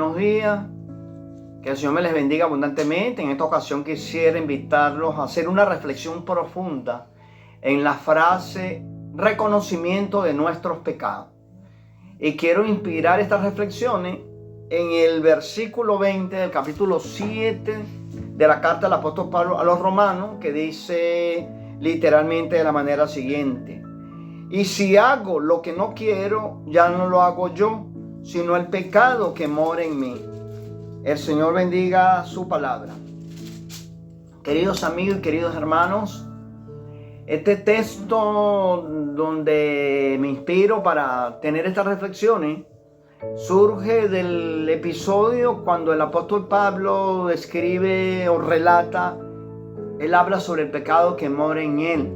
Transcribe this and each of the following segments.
buenos días. Que el Señor me les bendiga abundantemente. En esta ocasión quisiera invitarlos a hacer una reflexión profunda en la frase reconocimiento de nuestros pecados. Y quiero inspirar estas reflexiones en el versículo 20 del capítulo 7 de la carta del apóstol Pablo a los romanos, que dice literalmente de la manera siguiente: y si hago lo que no quiero, ya no lo hago yo, sino el pecado que mora en mí. El Señor bendiga su palabra. Queridos amigos y queridos hermanos, este texto donde me inspiro para tener estas reflexiones surge del episodio cuando el apóstol Pablo describe o relata, él habla sobre el pecado que mora en él.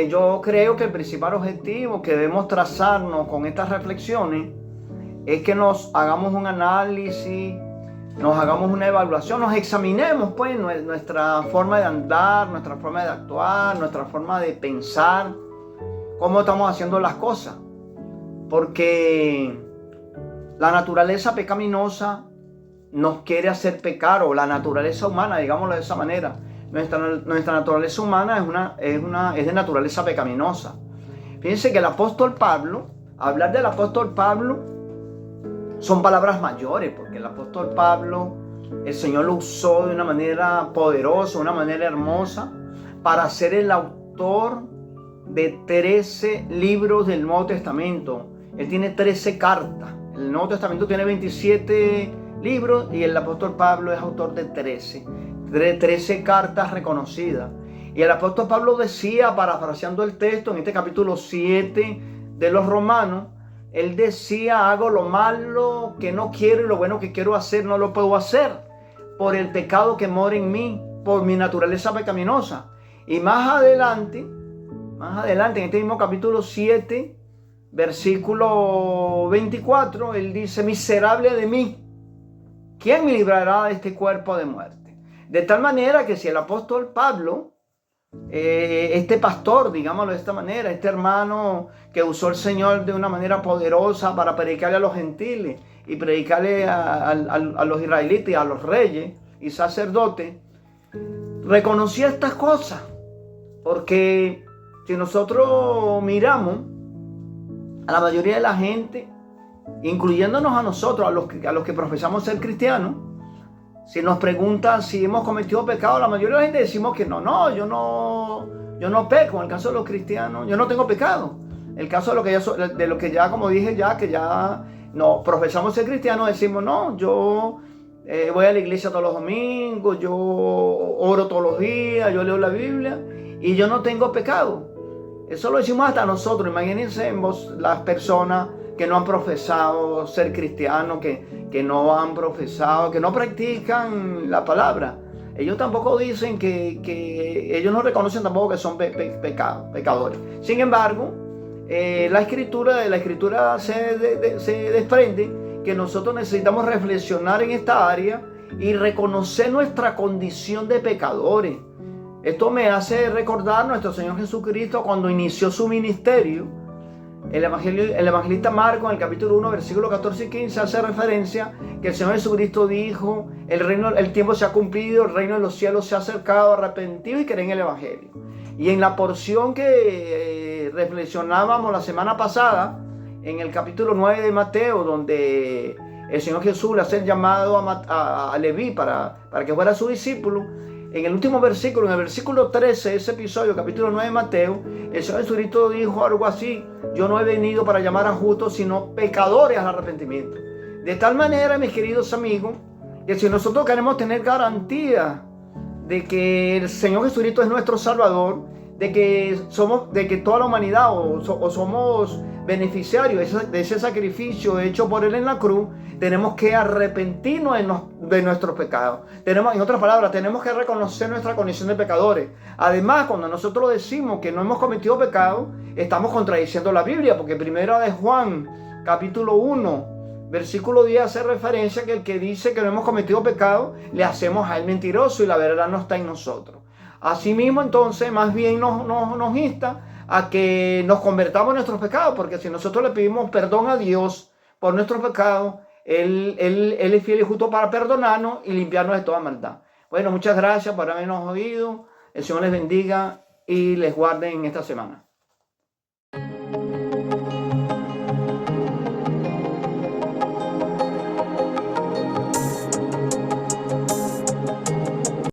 Yo creo que el principal objetivo que debemos trazarnos con estas reflexiones es que nos hagamos un análisis, nos hagamos una evaluación, nos examinemos pues nuestra forma de andar, nuestra forma de actuar, nuestra forma de pensar, cómo estamos haciendo las cosas. Porque la naturaleza pecaminosa nos quiere hacer pecar, o la naturaleza humana, digámoslo de esa manera. Nuestra naturaleza humana es de naturaleza pecaminosa. Fíjense que el apóstol Pablo, hablar del apóstol Pablo son palabras mayores, porque el apóstol Pablo, el Señor lo usó de una manera poderosa, de una manera hermosa, para ser el autor de 13 libros del Nuevo Testamento. Él tiene 13 cartas. El Nuevo Testamento tiene 27 libros y el apóstol Pablo es autor de 13 cartas reconocidas. Y el apóstol Pablo decía, parafraseando el texto en este capítulo 7 de los Romanos, él decía: hago lo malo que no quiero y lo bueno que quiero hacer no lo puedo hacer por el pecado que mora en mí, por mi naturaleza pecaminosa. Y más adelante, en este mismo capítulo 7, versículo 24, él dice: miserable de mí, ¿quién me librará de este cuerpo de muerte? De tal manera que si el apóstol Pablo, este pastor, digámoslo de esta manera, este hermano que usó el Señor de una manera poderosa para predicarle a los gentiles y predicarle a los israelitas y a los reyes y sacerdotes, reconocía estas cosas. Porque si nosotros miramos a la mayoría de la gente, incluyéndonos a nosotros, a los que profesamos ser cristianos, si nos preguntan si hemos cometido pecado, la mayoría de la gente decimos que no, yo no peco. En el caso de los cristianos, yo no tengo pecado. En el caso de lo que ya, como dije que ya no profesamos ser cristianos, decimos: no, yo voy a la iglesia todos los domingos, yo oro todos los días, yo leo la Biblia y yo no tengo pecado. Eso lo decimos hasta nosotros. Imagínense las personas que no han profesado ser cristianos, que no han profesado, que no practican la palabra. Ellos tampoco dicen que ellos no reconocen tampoco que son pecadores. Sin embargo, la escritura se desprende que nosotros necesitamos reflexionar en esta área y reconocer nuestra condición de pecadores. Esto me hace recordar a nuestro Señor Jesucristo cuando inició su ministerio. El evangelista Marcos, en el capítulo 1, versículos 14 y 15, hace referencia que el Señor Jesucristo dijo: el tiempo se ha cumplido, el reino de los cielos se ha acercado, arrepentido y creen en el evangelio. Y en la porción que reflexionábamos la semana pasada, en el capítulo 9 de Mateo, donde el Señor Jesús le hace el llamado a Leví para que fuera su discípulo, en el último versículo, en el versículo 13 de ese episodio, capítulo 9 de Mateo, el Señor Jesucristo dijo algo así: yo no he venido para llamar a justos, sino pecadores al arrepentimiento. De tal manera, mis queridos amigos, que si nosotros queremos tener garantía de que el Señor Jesucristo es nuestro Salvador, de que toda la humanidad o somos beneficiarios de ese sacrificio hecho por Él en la cruz, tenemos que arrepentirnos de nuestros pecados. En otras palabras, tenemos que reconocer nuestra condición de pecadores. Además, cuando nosotros decimos que no hemos cometido pecado, estamos contradiciendo la Biblia, porque primero de Juan, capítulo 1, versículo 10, hace referencia que el que dice que no hemos cometido pecado, le hacemos a él mentiroso y la verdad no está en nosotros. Asimismo, entonces, más bien nos insta a que nos convertamos en nuestros pecados, porque si nosotros le pedimos perdón a Dios por nuestros pecados, Él es fiel y justo para perdonarnos y limpiarnos de toda maldad. Bueno, muchas gracias por habernos oído. El Señor les bendiga y les guarde en esta semana.